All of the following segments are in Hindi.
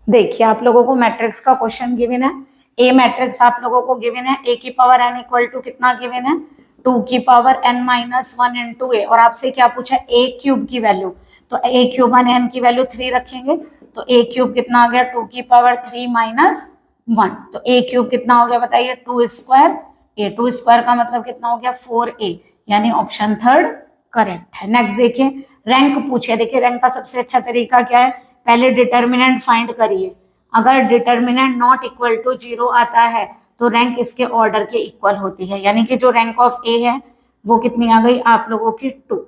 देखिए आप लोगों को मैट्रिक्स का क्वेश्चन गिवन है। ए मैट्रिक्स आप लोगों को गिवन है, ए की पावर एन इक्वल टू कितना गिवन है, 2 की पावर एन माइनस 1 इंटू ए। और आपसे क्या पूछा, ए क्यूब की वैल्यू, तो ए क्यूब एन एन की वैल्यू 3 रखेंगे, तो ए क्यूब कितना आ गया, 2 की पावर 3 माइनस 1। तो ए क्यूब कितना हो गया बताइए, 2 स्क्वायर। ए 2 स्क्वायर का मतलब कितना हो गया, 4a, यानी ऑप्शन थर्ड करेक्ट है। नेक्स्ट देखिए, रैंक पूछे। देखिए रैंक का सबसे अच्छा तरीका क्या है, पहले डिटर्मिनेंट फाइंड करिए। अगर डिटर्मिनेंट नॉट इक्वल टू 0 आता है तो रैंक इसके ऑर्डर के इक्वल होती है, यानी कि जो रैंक ऑफ ए है वो कितनी आ गई आप लोगों की 2,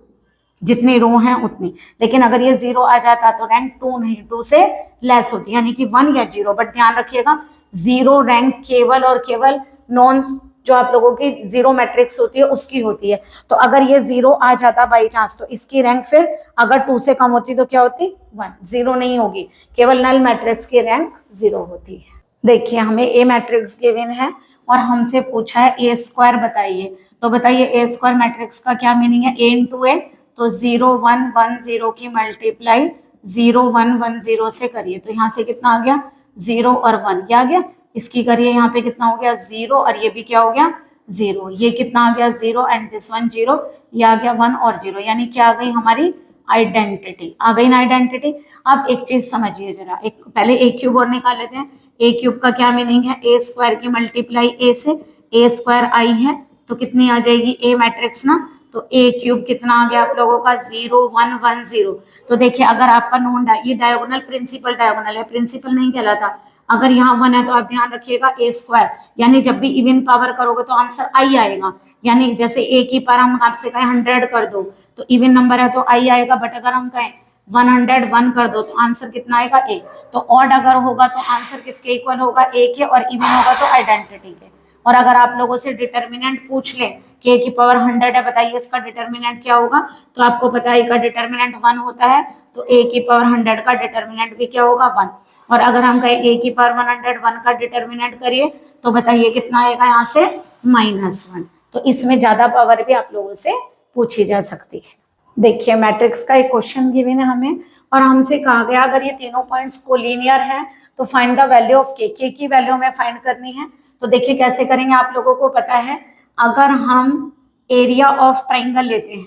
जितनी रो हैं उतनी। लेकिन अगर ये 0 आ जाता तो रैंक 2 नहीं, 2 से लेस होती, यानी कि 1 या 0। बट ध्यान रखिएगा 0 रैंक केवल और केवल नॉन, जो आप लोगों की 0 मैट्रिक्स होती है उसकी होती है। तो अगर ये 0 आ जाता बाई चांस, तो इसकी रैंक फिर अगर 2 से कम होती तो क्या होती, 1, 0 नहीं होगी। केवल नल मैट्रिक्स की रैंक 0 होती है। देखिए हमें ए मैट्रिक्स गिवन है और हमसे पूछा है ए स्क्वायर बताइए। तो बताइए ए स्क्वायर मैट्रिक्स का क्या मीनिंग है, ए इंटू ए, तो 0 1 1 0 की मल्टीप्लाई 0 1 1 0 से करिए, तो यहाँ से कितना आ गया, 0 और 1, क्या आ गया, इसकी करिए यहाँ पे कितना हो गया 0, और ये भी क्या हो गया 0, ये कितना आ गया 0 एंड दिस 1 0, ये आ गया 1 और 0, यानी क्या आ गई हमारी आइडेंटिटी, आ गई ना आइडेंटिटी। अब एक चीज समझिए जरा, एक पहले ए क्यूब और निकाल लेते हैं। ए क्यूब का क्या मीनिंग है, ए स्क्वायर की मल्टीप्लाई ए से, ए स्क्वायर आई है तो कितनी आ जाएगी ए मैट्रिक्स ना, तो ए क्यूब कितना आ गया आप लोगों का 0 1 1 0। तो देखिए अगर आपका नॉन ये डायगोनल प्रिंसिपल डायगोनल है, प्रिंसिपल नहीं कहलाता। अगर यहाँ 1 है तो आप ध्यान रखिएगा ए स्क्वायर, यानी जब भी इवन पावर करोगे तो आंसर आई आएगा। यानी जैसे ए की पावर हम आपसे कहें 100 कर दो तो इवन नंबर है तो आई आएगा, बट अगर हम कहें 101 कर दो तो आंसर कितना आएगा ए। तो ऑड अगर होगा तो आंसर किसके इक्वल होगा, ए के, और इवन होगा तो आइडेंटिटी के। और अगर आप लोगों से डिटर्मिनेंट पूछ ले कि ए की पावर 100 है, बताइए इसका डिटर्मिनेंट क्या होगा, तो आपको पता है का डिटर्मिनेंट 1 होता है, तो ए की पावर 100 का डिटर्मिनेंट भी क्या होगा 1। और अगर हम कहें ए की पावर 101 का डिटर्मिनेंट करिए तो बताइए कितना आएगा यहाँ से -1। तो इसमें ज्यादा पावर भी आप लोगों से पूछी जा सकती है। देखिए मैट्रिक्स का एक क्वेश्चन गिवन है हमें, और हमसे कहा गया अगर ये तीनों पॉइंट्स कोलिनियर हैं तो फाइंड द वैल्यू ऑफ के की वैल्यू हमें फाइंड करनी है। तो देखिए कैसे करेंगे, आप लोगों को पता है अगर हम एरिया ऑफ ट्राइंगल लेते हैं,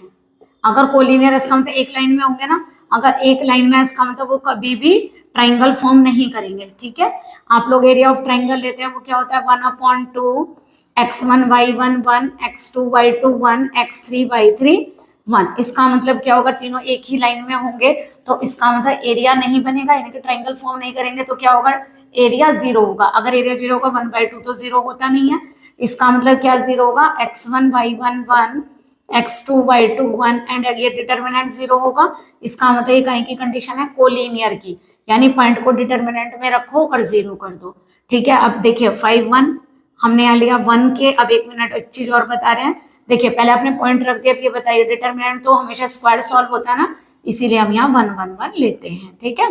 अगर कोलिनियर इसका मतलब एक लाइन में होंगे ना, अगर एक लाइन में इसका मतलब वो कभी भी ट्राइंगल फॉर्म नहीं करेंगे, ठीक है। आप लोग एरिया ऑफ ट्राइंगल लेते हैं, वो क्या होता है 1/2 x1 y1 1 x2 y2 1 x3 y3 1। इसका मतलब क्या होगा, तीनों एक ही लाइन में होंगे तो इसका मतलब एरिया नहीं बनेगा, यानी कि ट्राइंगल फॉर्म नहीं करेंगे तो क्या होगा, एरिया 0 होगा। अगर एरिया 0 होगा 1/2 तो 0 होता नहीं है, इसका मतलब क्या 0 होगा, x1 y1 1 x2 y2 1 and ये डिटर्मिनेंट 0 होगा। इसका मतलब ये कहीं की कंडीशन है कोलिनियर की, यानी पॉइंट को डिटर्मिनेंट में रखो और 0 कर दो, ठीक है। अब देखिए 5 1 हमने यहाँ लिया 1 के। अब एक मिनट एक चीज और बता रहे हैं, देखिए पहले आपने पॉइंट रख दिया, अब ये बताइए डिटर्मिनेंट तो हमेशा स्क्वायर सॉल्व होता है ना, इसीलिए हम यहाँ 1 1 1 लेते हैं, ठीक है।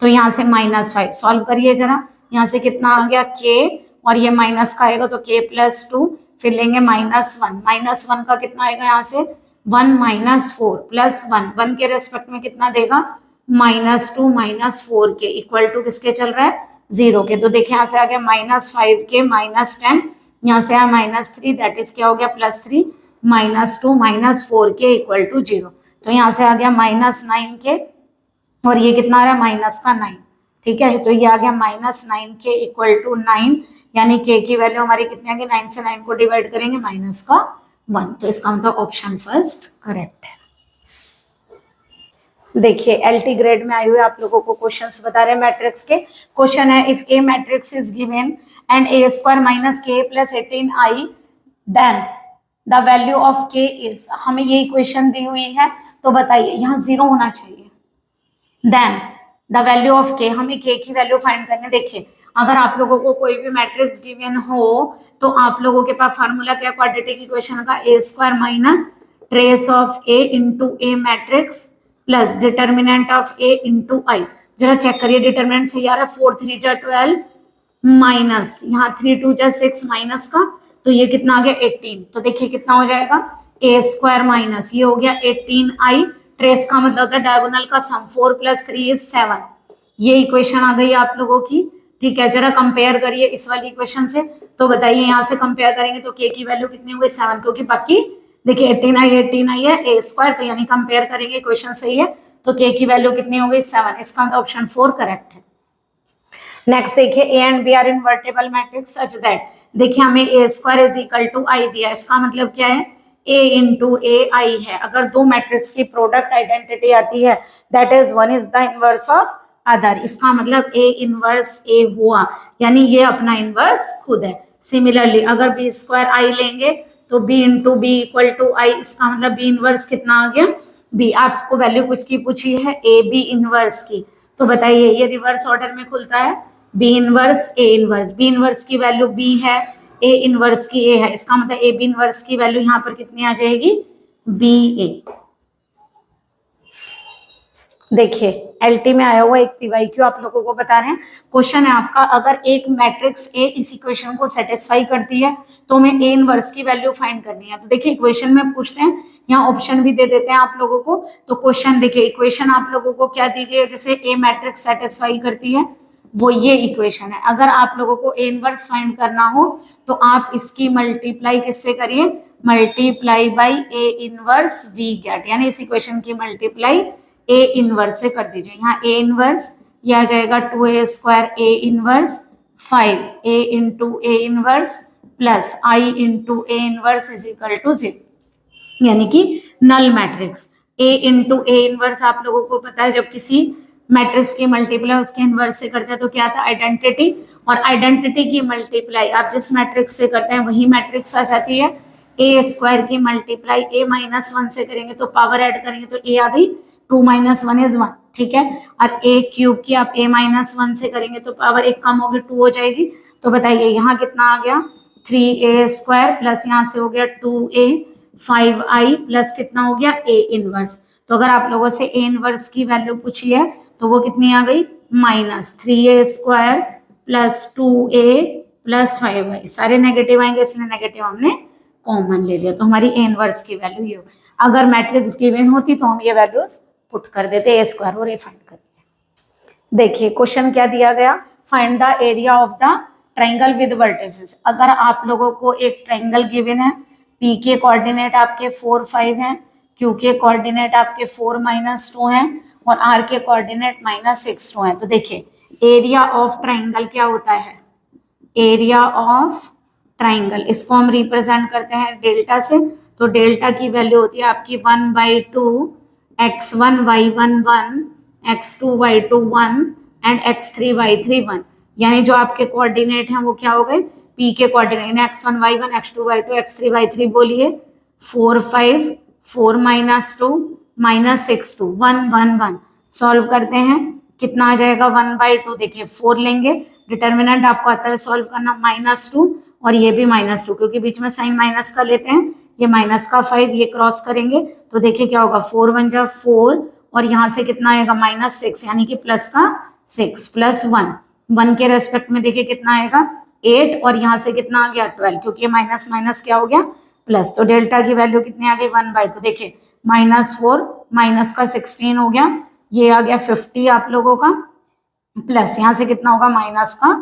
तो यहाँ से -5 सॉल्व करिए जरा, यहाँ से कितना आ गया k, और ये माइनस का आएगा तो k + 2, फिर लेंगे -1, -1 का कितना आएगा यहाँ से 1 -4 + 1, 1 के रेस्पेक्ट में कितना देगा -2 -4 के इक्वल टू किसके चल रहा है 0 के। तो देखिए यहाँ से आ गया -5 के -10, यहाँ से आया -3, दैट इज क्या हो गया +3 -2 -4 के इक्वल टू 0। तो यहाँ से आ गया -9 के, और ये कितना आ रहा है -9, ठीक है। तो ये आ गया -9 के इक्वल टू 9, यानी के की वैल्यू हमारी कितनी आ गई, 9 से 9 को डिवाइड करेंगे -1, तो इसका मतलब ऑप्शन फर्स्ट करेक्ट है। देखिए एलटी ग्रेड में आए हुए आप लोगों को क्वेश्चंस बता रहे हैं मैट्रिक्स के। क्वेश्चन है if a matrix is given and a square - k + 18i then the value of k is, हमें ये इक्वेशन दी हुई है तो बताइए यहाँ 0 होना चाहिए, then the value of k, हमें k की वैल्यू फाइंड करनी है। देखिए अगर आप लोगों को कोई भी मैट्रिक्स गिवन हो तो आप लोगों के पास फार्मूला क्या, क्वाड्रेटिक इक्वेशन का a square - trace of a into a matrix plus determinant of a into I. जरा चेक करिए डिटर्मिनेंट सही आ रहा है, 4 3 जा 12 माइनस यहाँ 3 2 जा 6 माइनस का, तो ये कितना आ गया 18। तो देखिए कितना हो जाएगा a स्क्वायर माइनस ये हो गया 18i, ट्रेस का मतलब होता है डायगोनल का सम, 4 + 3 = 7, ये इक्वेशन आ गई आप लोगों की, ठीक है। जरा कंपेयर करिए इस वाली इक्वेशन से, तो बताइए यहाँ से कंपेयर करेंगे तो के की वैल्यू कितनी हो गई 7, क्योंकि बाकी देखिए 18 है ए स्क्वायर, तो यानी कंपेयर करेंगे इक्वेशन सही है तो के की वैल्यू कितनी हो गई 7। इसका मतलब ऑप्शन 4 करेक्ट है। नेक्स्ट देखिए A and B are invertible matrix such that, देखिए हमें A square is equal to I दिया, इसका मतलब क्या है ए इंटू ए आई है। अगर दो मैट्रिक्स की प्रोडक्ट आइडेंटिटी आती है that is one is the inverse of other, इसका मतलब ए इनवर्स ए हुआ, यानी ये अपना इनवर्स खुद है। सिमिलरली अगर बी स्क्वायर आई लेंगे तो B into B equal to I, इसका मतलब बी इनवर्स कितना आ गया बी। आपको वैल्यू किसकी पूछी है ए बी इनवर्स की, तो बताइए ये रिवर्स ऑर्डर में खुलता है B inverse A inverse, B inverse की वैल्यू बी है, ए इनवर्स की ए है, इसका मतलब ए बी इनवर्स की वैल्यू यहाँ पर कितनी आ जाएगी बी ए। देखिए एलटी में आया हुआ एक पीवाईक्यू आप लोगों को बता रहे हैं, क्वेश्चन है आपका अगर एक मैट्रिक्स ए इस इक्वेशन को सेटिस्फाई करती है तो हमें ए इनवर्स की वैल्यू फाइंड करनी है। तो देखिए इक्वेशन में पूछते हैं, यहाँ ऑप्शन भी दे देते हैं आप लोगों को। तो क्वेश्चन देखिए इक्वेशन आप लोगों को क्या दी गई है, जैसे ए मैट्रिक्स सेटिस्फाई करती है वो ये इक्वेशन है। अगर आप लोगों को ए इनवर्स फाइंड करना हो तो आप इसकी मल्टीप्लाई किससे करिए, multiply by A inverse we get, यानी इस इक्वेशन की मल्टीप्लाई ए इनवर्स से कर दीजिए। यहाँ ए इनवर्स ये आ जाएगा 2a square A inverse 5 A into A inverse plus I into A inverse is equal to 0, यानी कि null matrix. A into A inverse आप लोगों को पता है जब किसी मैट्रिक्स की मल्टीप्लाई उसके इनवर्स से करते हैं तो क्या था आइडेंटिटी, और आइडेंटिटी की मल्टीप्लाई आप जिस मैट्रिक्स से करते हैं वही मैट्रिक्स आ जाती है। ए स्क्वायर की मल्टीप्लाई ए माइनस 1 से करेंगे तो पावर ऐड करेंगे तो ए आ गई 2 माइनस 1 इज 1, ठीक है। और ए क्यूब की आप ए माइनस 1 से करेंगे तो पावर एक कम होगी 2 हो जाएगी। तो बताइए यहाँ कितना आ गया 3a स्क्वायर प्लस यहाँ से हो गया 2a 5i प्लस कितना हो गया a इनवर्स। तो अगर आप लोगों से a इनवर्स की वैल्यू पूछी है तो वो कितनी आ गई minus 3a square plus 2a plus 5i, सारे नेगेटिव आएंगे इसलिए नेगेटिव हमने कॉमन ले लिया, तो हमारी a इनवर्स की वैल्यू ये। अगर मैट्रिक्स गिवन होती तो हम ये वैल्यूज पुट कर देते ए स्क्वायर और ए फाइंड कर दिया। देखिए क्वेश्चन क्या दिया गया, find the area of the triangle with vertices. अगर आप लोगों को एक ट्राइंगल गिवन है, पी के कोऑर्डिनेट आपके 4 5 हैं, क्यू के कोऑर्डिनेट आपके 4 माइनस 2 हैं और आर के कोऑर्डिनेट माइनस 6 2 हैं। तो देखिए एरिया ऑफ ट्राइंगल क्या होता है, एरिया ऑफ ट्राइंगल इसको हम रिप्रेजेंट करते हैं डेल्टा से। तो डेल्टा की वैल्यू होती है आपकी 1/2 x1 y1 1 x2 y2 1 and x3 y3 1, यानी जो आपके कोऑर्डिनेट हैं वो क्या हो गए p के coordinate, x1 y1 x2 y2 x3 y3 बोलिए 4 5 4 माइनस 2 माइनस 6 2 1 1 1। सॉल्व करते हैं कितना आ जाएगा 1/2, देखिए 4 लेंगे, डिटर्मिनेंट आपको आता है सॉल्व करना -2 और ये भी -2 क्योंकि बीच में साइन माइनस का लेते हैं, ये माइनस का 5 ये क्रॉस करेंगे तो देखिए क्या होगा 4 1 जा 4 और यहाँ से कितना आएगा -6 यानी कि प्लस का 6 प्लस 1 1 के रेस्पेक्ट में देखिए कितना आएगा 8 और यहाँ से कितना आ गया 12 क्योंकि माइनस माइनस क्या हो गया प्लस। तो डेल्टा की वैल्यू कितनी आ गई 1/2, देखिए -4 माइनस का 16 हो गया, ये आ गया 50 आप लोगों का, प्लस यहाँ से कितना होगा माइनस का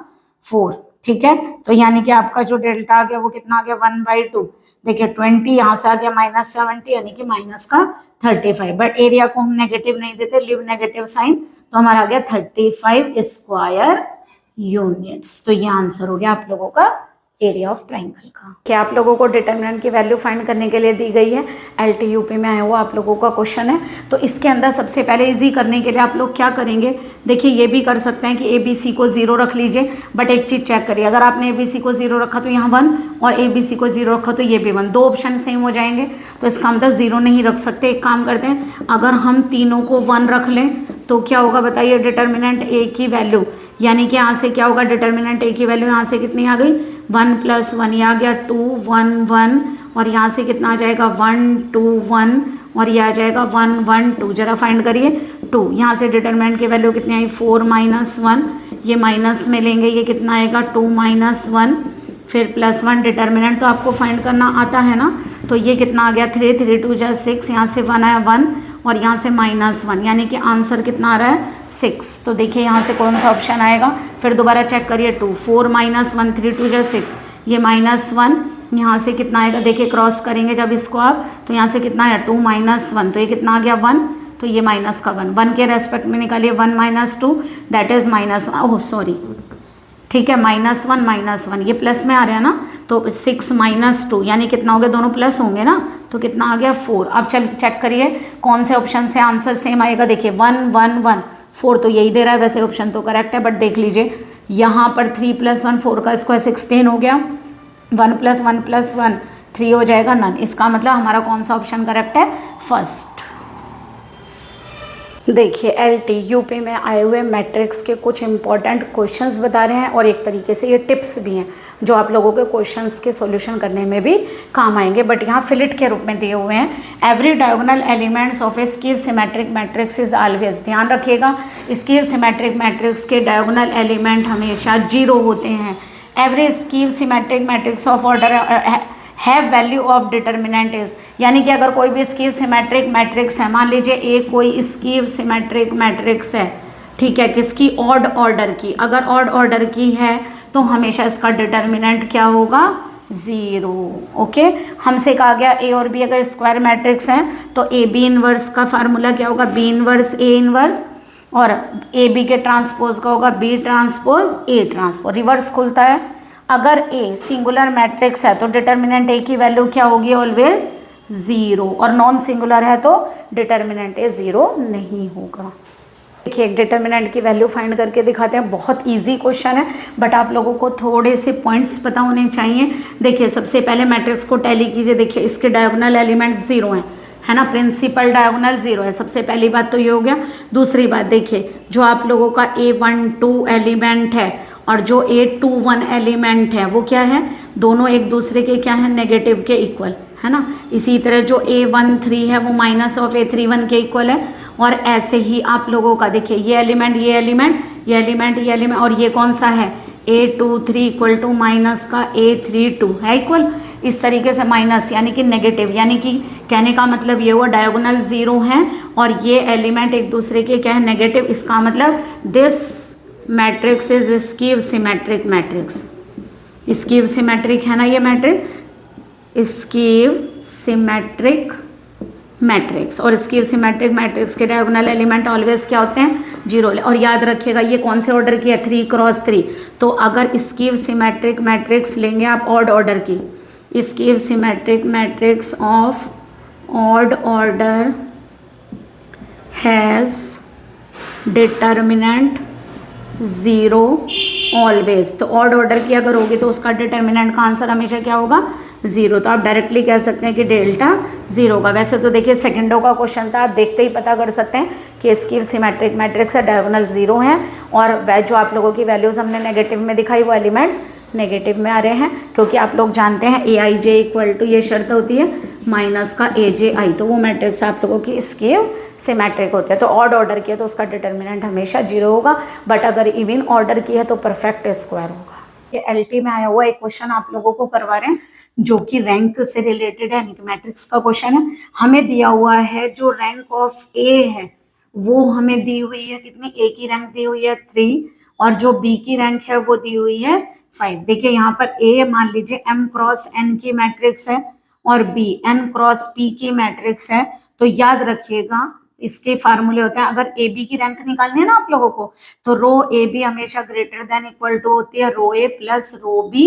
4, ठीक है। तो यानी कि आपका जो डेल्टा आ गया वो कितना आ गया 1/2, देखिए 20 यहाँ से आ गया -70 यानी कि माइनस का 35, बट एरिया को हम नेगेटिव नहीं देते, लिव नेगेटिव साइन, तो हमारा आ गया 35 स्क्वायर यूनिट्स। तो ये आंसर हो गया आप लोगों का एरिया ऑफ ट्राइंगल का। क्या आप लोगों को डिटर्मिनेंट की वैल्यू फाइंड करने के लिए दी गई है, LTUP में आया हुआ आप लोगों का क्वेश्चन है। तो इसके अंदर सबसे पहले इजी करने के लिए आप लोग क्या करेंगे, देखिए ये भी कर सकते हैं कि ABC को 0 रख लीजिए, बट एक चीज़ चेक करिए, अगर आपने ABC को 0 रखा तो यहाँ 1 और ABC को 0 रखा तो ये भी 1, दो ऑप्शन सेम हो जाएंगे, तो इसका मतलब 0 नहीं रख सकते। एक काम करते हैं, अगर हम तीनों को 1 रख लें तो क्या होगा बताइए, डिटर्मिनेंट A की वैल्यू, यानी कि यहाँ से क्या होगा डिटर्मिनेंट A की वैल्यू यहाँ से कितनी आ गई 1 + 1, ये आ गया 2 1 1 और यहाँ से कितना आ जाएगा 1 2 1 और ये आ जाएगा 1 1 2। जरा फाइंड करिए 2, यहाँ से डिटर्मिनेंट की वैल्यू कितनी आई 4 - 1, ये माइनस में लेंगे, ये कितना आएगा 2 - 1 फिर +1, डिटर्मिनेंट तो आपको फाइंड करना आता है ना, तो ये कितना आ गया 3 3 2 जा 6, यहाँ से 1 आया 1 और यहाँ से -1, यानी कि आंसर कितना आ रहा है 6। तो देखिए यहाँ से कौन सा ऑप्शन आएगा, फिर दोबारा चेक करिए 2, 4 - 1, 3 2 जा 6, ये -1, यहाँ से कितना आएगा, देखिए क्रॉस करेंगे जब इसको आप, तो यहाँ से कितना आया 2 - 1, तो ये कितना आ गया 1, तो ये माइनस का 1 के रेस्पेक्ट में निकालिए 1 - 2 दैट इज ओह सॉरी, ठीक है -1 - 1 ये प्लस में आ रहा है ना, तो 6 - 2 यानी कितना हो गया, दोनों प्लस होंगे ना, तो कितना आ गया 4। अब चल चेक करिए कौन से ऑप्शन से आंसर सेम आएगा, देखिए 1 1 1 4 तो यही दे रहा है, वैसे ऑप्शन तो करेक्ट है, बट देख लीजिए यहाँ पर 3 + 1 4 का स्क्वायर 16 हो गया, 1 + 1 + 1 3 हो जाएगा नन। इसका मतलब हमारा कौन सा ऑप्शन करेक्ट है, फर्स्ट। देखिए LT यूपी में आए हुए मैट्रिक्स के कुछ इंपॉर्टेंट क्वेश्चंस बता रहे हैं और एक तरीके से ये टिप्स भी हैं जो आप लोगों के क्वेश्चंस के सॉल्यूशन करने में भी काम आएंगे, बट यहाँ फिलिट के रूप में दिए हुए हैं। Every diagonal elements of A skew symmetric matrix is always, ध्यान रखिएगा स्क्यू सिमेट्रिक मैट्रिक्स के डायगोनल एलिमेंट हमेशा 0 होते हैं। Every skew symmetric matrix of order have value of determinant is, यानी कि अगर कोई भी स्क्यू सिमेट्रिक मैट्रिक्स है, मान लीजिए एक कोई स्क्यू सिमेट्रिक मैट्रिक्स है, ठीक है, किसकी, ऑड ऑर्डर की, अगर ऑड ऑर्डर की है तो हमेशा इसका डिटर्मिनेंट क्या होगा, 0। ओके, हमसे कहा गया ए और बी अगर स्क्वायर मैट्रिक्स है तो ए बी इनवर्स का फार्मूला क्या होगा, बी इनवर्स ए इनवर्स, और ए बी के ट्रांसपोज का होगा B transpose A transpose, reverse खुलता है। अगर ए सिंगुलर मैट्रिक्स है तो डिटर्मिनेंट ए की वैल्यू क्या होगी, ऑलवेज 0, और नॉन सिंगुलर है तो डिटर्मिनेंट ए 0 नहीं होगा। देखिए एक डिटर्मिनेंट की वैल्यू फाइंड करके दिखाते हैं, बहुत इजी क्वेश्चन है बट आप लोगों को थोड़े से पॉइंट्स पता होने चाहिए। देखिए सबसे पहले मैट्रिक्स को टैली कीजिए, देखिए इसके डायगोनल एलिमेंट्स 0 हैं, है ना, प्रिंसिपल डायगोनल 0 है, सबसे पहली बात तो ये हो गया। दूसरी बात देखिए जो आप लोगों का A12 एलिमेंट है और जो A21 एलिमेंट है वो क्या है, दोनों एक दूसरे के क्या है, नेगेटिव के इक्वल, है ना। इसी तरह जो A13 है वो माइनस ऑफ A31 के इक्वल है, और ऐसे ही आप लोगों का देखिए ये एलिमेंट ये एलिमेंट ये एलिमेंट ये एलिमेंट, और ये कौन सा है, A23 इक्वल टू माइनस का A32 है इक्वल, इस तरीके से माइनस यानी कि नेगेटिव, यानी कि कहने का मतलब ये हुआ डायगोनल 0 है और ये एलिमेंट एक दूसरे के क्या है, नेगेटिव। इसका मतलब this matrix is skew symmetric matrix, skew symmetric है ना ये मैट्रिक्स, स्क्यू सिमेट्रिक मैट्रिक्स, और स्क्यू सिमेट्रिक मैट्रिक्स के डायगोनल एलिमेंट ऑलवेज क्या होते हैं, 0। और याद रखिएगा ये कौन से ऑर्डर की है, 3 क्रॉस 3। तो अगर स्क्यू सिमेट्रिक मैट्रिक्स लेंगे आप ऑड ऑर्डर की, skew symmetric matrix of odd order has determinant 0 always, तो ऑड ऑर्डर की अगर होगी तो उसका डिटर्मिनेंट का आंसर हमेशा क्या होगा, 0। तो आप डायरेक्टली कह सकते हैं कि डेल्टा 0 होगा। वैसे तो देखिए सेकंडों का क्वेश्चन था, आप देखते ही पता कर सकते हैं कि स्क्यू सिमेट्रिक मैट्रिक्स है, डायगोनल 0 है, और जो आप लोगों की वैल्यूज हमने नेगेटिव में दिखाई वो एलिमेंट्स नेगेटिव में आ रहे हैं, क्योंकि आप लोग जानते हैं AIJ इक्वल टू ये शर्त होती है माइनस का AJI, तो वो मैट्रिक्स आप लोगों की स्क्यू सिमेट्रिक होते हैं। तो ऑड ऑर्डर की है तो उसका डिटर्मिनेंट हमेशा 0 होगा, बट अगर इवन ऑर्डर की है तो परफेक्ट स्क्वायर होगा। ये LT में आया हुआ एक क्वेश्चन आप लोगों को करवा रहे हैं जो कि रैंक से रिलेटेड है, मैट्रिक्स का क्वेश्चन है। हमें दिया हुआ है जो रैंक ऑफ A है वो हमें दी हुई है कितनी, A की रैंक दी हुई है 3 और जो B की रैंक है वो दी हुई है 5। देखिए यहाँ पर A मान लीजिए M क्रॉस N की मैट्रिक्स है और B N क्रॉस P की मैट्रिक्स है, तो याद रखिएगा इसके फार्मूले होते हैं। अगर ए बी की रैंक निकालनी है ना आप लोगों को, तो रो ए बी हमेशा ग्रेटर देन इक्वल टू होती है rho A plus rho B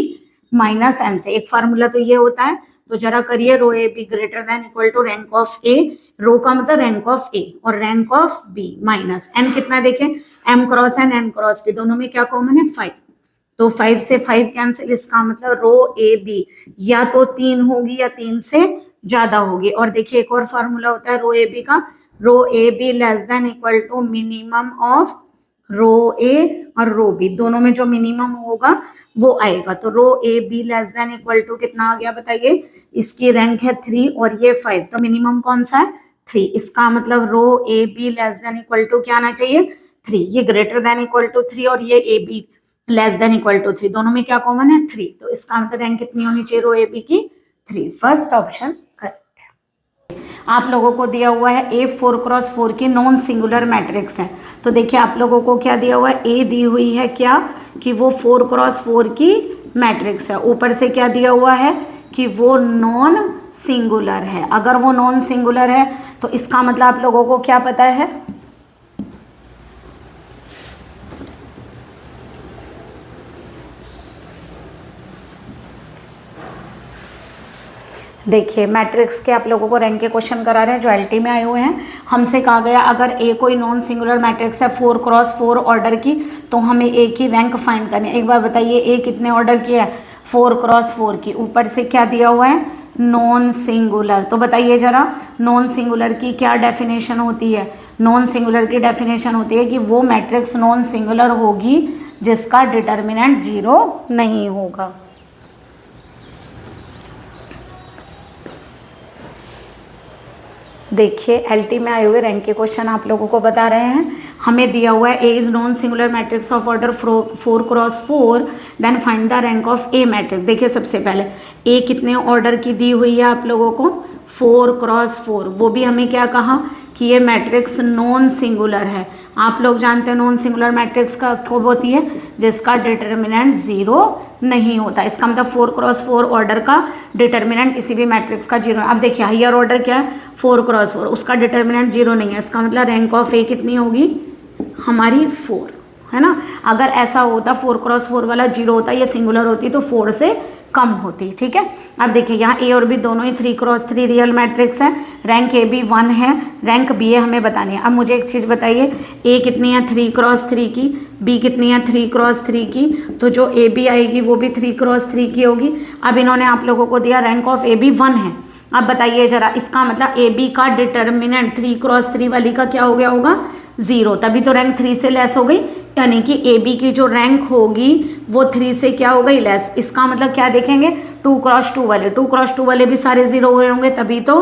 minus N से। एक फार्मूला तो ये होता है, तो जरा करिए, rho A B greater than equal to rank of A, rho का मतलब रैंक ऑफ ए और rank of B minus N कितना देखें, M cross N N cross B, दोनों में क्या कॉमन है 5, तो 5 से 5 कैंसिल, इसका मतलब रो ए बी या तो 3 होगी या 3 से ज्यादा होगी। और देखिए एक और फार्मूला होता है रो ए बी का, rho A B less than equal to minimum of rho A और रो बी, दोनों में जो मिनिमम होगा वो आएगा। तो rho A B less than equal to कितना आ गया बताइए, इसकी रैंक है 3 और ये 5, तो मिनिमम कौन सा है 3, इसका मतलब rho A B less than equal to क्या आना चाहिए 3, ये ग्रेटर देन इक्वल टू 3 और ये A B less than equal to 3, दोनों में क्या कॉमन है 3, तो इसका मतलब रैंक कितनी होनी चाहिए रो ए बी की 3। फर्स्ट ऑप्शन करेक्ट है। आप लोगों को दिया हुआ है A4 क्रॉस 4 की नॉन सिंगुलर मैट्रिक्स है, तो देखिए आप लोगों को क्या दिया हुआ है, ए दी हुई है क्या कि वो 4x4 की मैट्रिक्स है, ऊपर से क्या दिया हुआ है कि वो नॉन सिंगुलर है। अगर वो नॉन सिंगुलर है तो इसका मतलब आप लोगों को क्या पता है, देखिए मैट्रिक्स के आप लोगों को रैंक के क्वेश्चन करा रहे हैं जो एलटी में आए हुए हैं। हमसे कहा गया अगर ए कोई नॉन सिंगुलर मैट्रिक्स है 4x4 ऑर्डर की, तो हमें ए की रैंक फाइंड करनी है। एक बार बताइए ए कितने ऑर्डर की है, 4x4 की, ऊपर से क्या दिया हुआ है, नॉन सिंगुलर। तो बताइए जरा नॉन सिंगुलर की क्या डेफिनेशन होती है। नॉन सिंगुलर की डेफिनेशन होती है कि वो मैट्रिक्स नॉन सिंगुलर होगी जिसका डिटर्मिनेंट 0 नहीं होगा। देखिए एलटी में आए हुए रैंक के क्वेश्चन आप लोगों को बता रहे हैं। हमें दिया हुआ है A is non singular matrix of order 4x4, then find the rank of A matrix. देखिए सबसे पहले ए कितने ऑर्डर की दी हुई है आप लोगों को, 4x4। वो भी हमें क्या कहा कि ये मैट्रिक्स नॉन सिंगुलर है। आप लोग जानते हैं नॉन सिंगुलर मैट्रिक्स का कब होती है, जिसका डिटर्मिनेंट 0 नहीं होता। इसका मतलब 4x4 ऑर्डर का डिटर्मिनेंट किसी भी मैट्रिक्स का 0 है। अब देखिए हायर ऑर्डर क्या है, 4x4, उसका डिटर्मिनेंट 0 नहीं है। इसका मतलब रैंक ऑफ ए कितनी होगी हमारी 4, है ना। अगर ऐसा होता 4x4 वाला 0 होता, ये सिंगुलर होती तो 4 से कम होती, ठीक है। अब देखिए यहाँ ए और बी दोनों ही 3x3 रियल मैट्रिक्स है, रैंक ए बी 1 है, रैंक बी ए हमें बतानी है। अब मुझे एक चीज़ बताइए, ए कितनी है 3x3 की, बी कितनी है 3x3 की, तो जो ए बी आएगी वो भी 3x3 की होगी। अब इन्होंने आप लोगों को दिया रैंक ऑफ ए बी 1 है। अब बताइए जरा इसका मतलब ए बी का डिटर्मिनेंट 3x3 वाली का क्या हो गया होगा, 0, तभी तो रैंक 3 से लेस हो गई। यानी कि ए बी की जो रैंक होगी वो 3 से क्या हो गई, लेस। इसका मतलब क्या देखेंगे, 2x2 वाले, 2x2 वाले भी सारे 0 हुए होंगे, तभी तो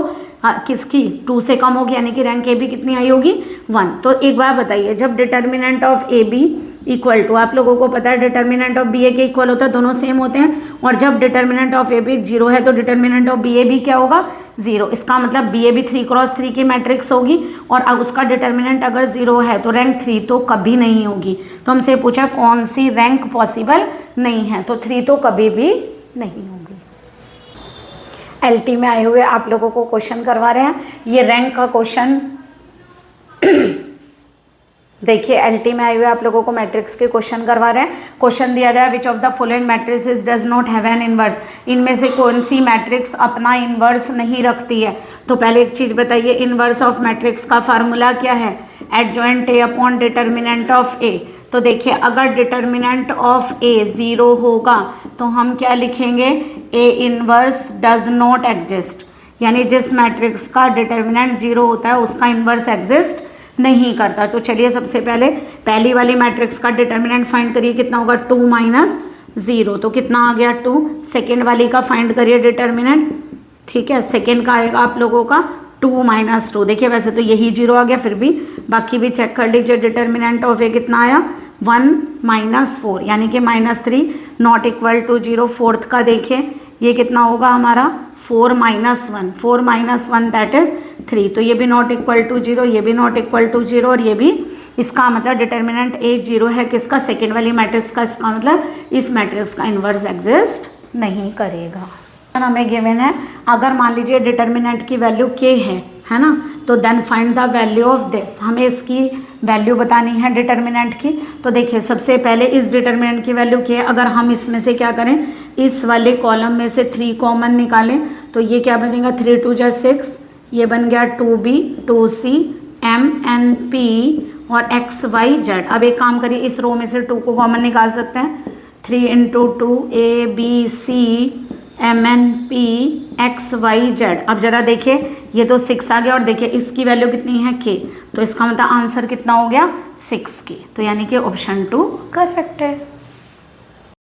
किसकी 2 से कम होगी, यानी कि रैंक ए बी कितनी आई होगी 1। तो एक बार बताइए जब determinant of A B equal to, आप लोगों को पता है डिटर्मिनेंट ऑफ बी ए के इक्वल होता है, दोनों सेम होते हैं, और जब डिटर्मिनेंट ऑफ ए बी 0 है तो डिटर्मिनेंट ऑफ बी ए भी क्या होगा 0। इसका मतलब बी ए भी 3x3 की मैट्रिक्स होगी, और उसका डिटर्मिनेंट अगर 0 है तो रैंक 3 तो कभी नहीं होगी। तो हमसे पूछा कौन सी रैंक पॉसिबल नहीं है, तो 3 तो कभी भी नहीं होगी। एलटी में आए हुए आप लोगों को क्वेश्चन करवा रहे हैं, ये रैंक का क्वेश्चन देखिए एलटी में आए हुए आप लोगों को मैट्रिक्स के क्वेश्चन करवा रहे हैं। क्वेश्चन दिया गया which of the following matrix does not have an inverse, इनमें से कौन सी मैट्रिक्स अपना इनवर्स नहीं रखती है। तो पहले एक चीज बताइए, इनवर्स ऑफ मैट्रिक्स का फार्मूला क्या है, adjoint A upon determinant of A. तो देखिए अगर डिटर्मिनेंट ऑफ ए 0 होगा तो हम क्या लिखेंगे, A inverse does not exist, यानी जिस मैट्रिक्स का डिटर्मिनेंट 0 होता है उसका इनवर्स एग्जिस्ट नहीं करता। तो चलिए सबसे पहले पहली वाली मैट्रिक्स का डिटर्मिनेंट फाइंड करिए, कितना होगा 2 - 0, तो कितना आ गया 2। सेकेंड वाली का फाइंड करिए डिटर्मिनेंट, ठीक है, सेकेंड का आएगा आप लोगों का 2 - 2। देखिए वैसे तो यही 0 आ गया, फिर भी बाकी भी चेक कर लीजिए। डिटर्मिनेंट ऑफ ए कितना आया 1 - 4, यानी कि -3 नॉट इक्वल टू 0। फोर्थ का देखिए ये कितना होगा हमारा 4 - 1, 4 - 1 दैट इज 3, तो ये भी नॉट इक्वल टू 0, ये भी नॉट इक्वल टू 0, और ये भी। इसका मतलब डिटर्मिनेंट ए 0 है किसका, सेकेंड वाली मैट्रिक्स का। इसका मतलब इस मैट्रिक्स का इन्वर्स एग्जिस्ट नहीं करेगा। हमें गिवन है अगर मान लीजिए डिटर्मिनेंट की वैल्यू k है ना, तो then find the value of this, हमें इसकी वैल्यू बतानी है डिटर्मिनेंट की। तो देखिए सबसे पहले इस डिटर्मिनेंट की वैल्यू k है, अगर हम इसमें से क्या करें, इस वाले कॉलम में से 3 कॉमन निकालें तो ये क्या बनेगा 3 × 2 = 6, ये बन गया 2b 2c m n p और x y z। अब एक काम करिए इस रो में से 2 को कॉमन निकाल सकते हैं, 3 × 2 a b c m n p x y z। अब जरा देखिए ये तो 6 आ गया, और देखिए इसकी वैल्यू कितनी है k, तो इसका मतलब आंसर कितना हो गया 6 k। तो यानी कि ऑप्शन 2 करेक्ट है।